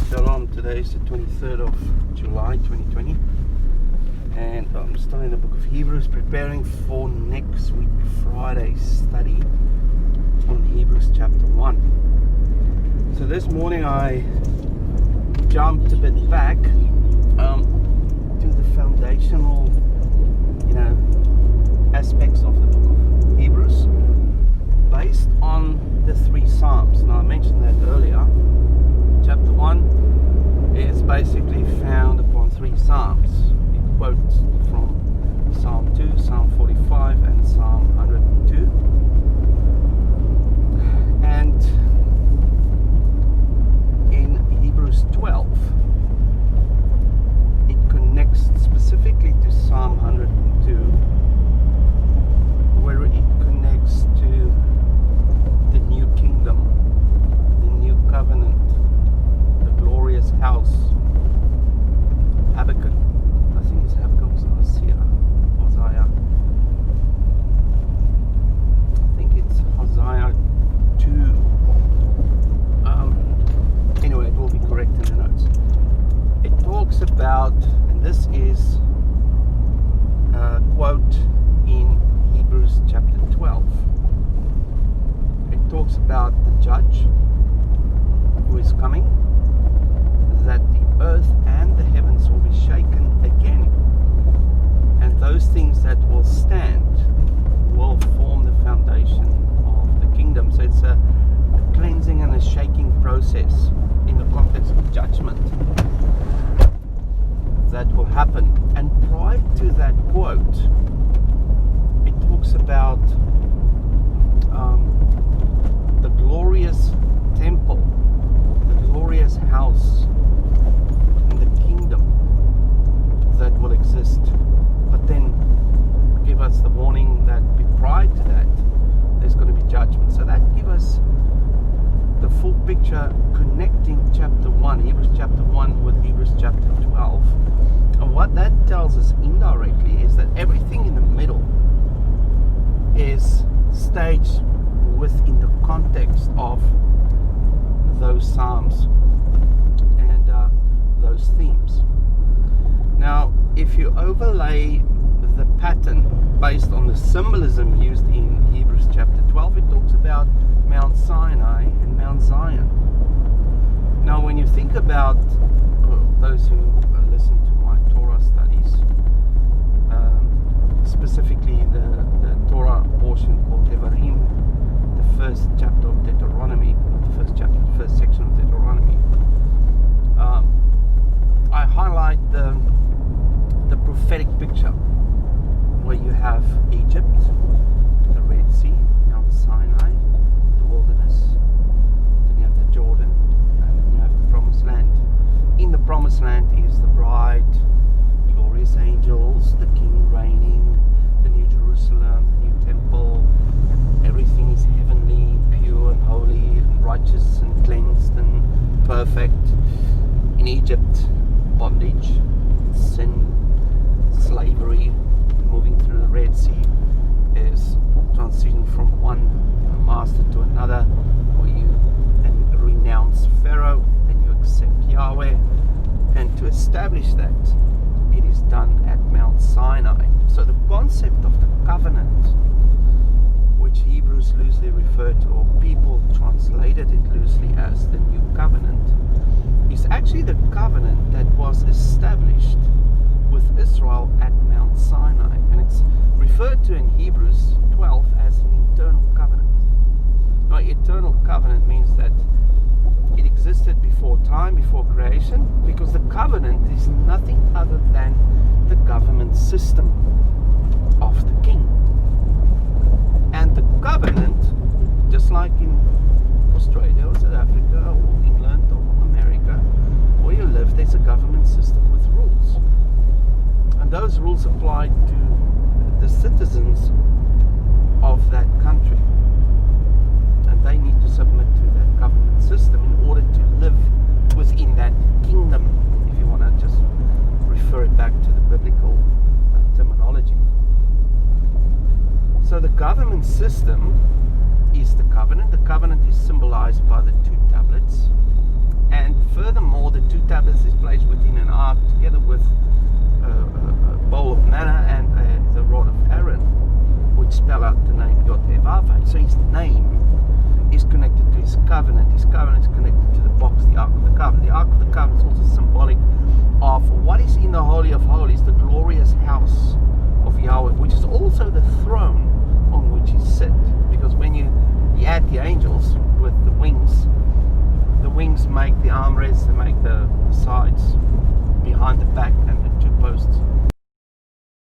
Shalom, today is the 23rd of July 2020 and I'm still in the book of Hebrews preparing for next week Friday's study on Hebrews chapter 1. So this morning I jumped a bit back to the foundational aspects of the book of Hebrews based on the three Psalms. Now I mentioned that earlier. Chapter 1 is basically found upon three Psalms. It quotes from Psalm 2, Psalm 45 and Psalm 102. And in Hebrews 12 it connects specifically to Psalm 102, where it connects to the new kingdom, the new covenant, glorious house. Habakkuk, I think it's Habakkuk or Hosea. I think it's Hosea 2. Anyway, it will be correct in the notes. It talks about, and this is a quote in Hebrews chapter 12. It talks about the judge who is coming, that the earth and the heavens will be shaken again, and those things that will stand will form the foundation of the kingdom. So it's a cleansing and a shaking process in the context of judgment that will happen. And prior to that quote, it talks about the glorious temple, the glorious house, and the kingdom that will exist. But then give us the warning that prior to that there's going to be judgment. So that gives us the full picture, connecting chapter 1, Hebrews chapter 1 with Hebrews chapter 12. And what that tells us indirectly is that everything in the middle is staged within the context of those Psalms and those themes. Now, if you overlay the pattern based on the symbolism used in Hebrews chapter 12, it talks about Mount Sinai and Mount Zion. Now, when you think about those who listen to my Torah studies, specifically the Torah portion called Devarim, the first chapter of Deuteronomy, the first section of Deuteronomy, I highlight the prophetic picture where you have Egypt, the Red Sea, Mount Sinai, the wilderness, then you have the Jordan, and then you have the Promised Land. In the Promised Land is the bride, glorious angels, the King reigning, the New Jerusalem, the new temple. Everything is heavenly, pure and holy and righteous and cleansed and perfect. In Egypt, bondage, sin, slavery, moving through the Red Sea is transition from one master to another, where you then renounce Pharaoh and you accept Yahweh. And to establish that, it is done at Mount Sinai. So the concept of the covenant, which Hebrews loosely referred to, or people translated it loosely as the new covenant, is actually the covenant that was established with Israel at Mount Sinai. And it's referred to in Hebrews 12 as an eternal covenant. Now, eternal covenant means that it existed before time, before creation, because the covenant is nothing other than the government system of the king. And the covenant, just like in Australia or South Africa or England or America, where you live, there's a government system with rules. And those rules apply to the citizens of that country. And they need to submit to that government system in order to live within that kingdom, if you want to just refer it back to the biblical terminology. So the government system is the covenant. The covenant is symbolized by the two tablets. And furthermore, the established his place within an ark, together with a bowl of manna and the rod of Aaron, which spell out the name Yod-Heh-Vaveh. So his name is connected to his covenant. His covenant is connected to the box, the Ark of the Covenant. The Ark of the Covenant is also symbolic of what is in the Holy of Holies, the glorious house of Yahweh, which is also the throne on which he sits. Because when you add the angels with the wings make the armrests, they make the sides, behind the back, and the two posts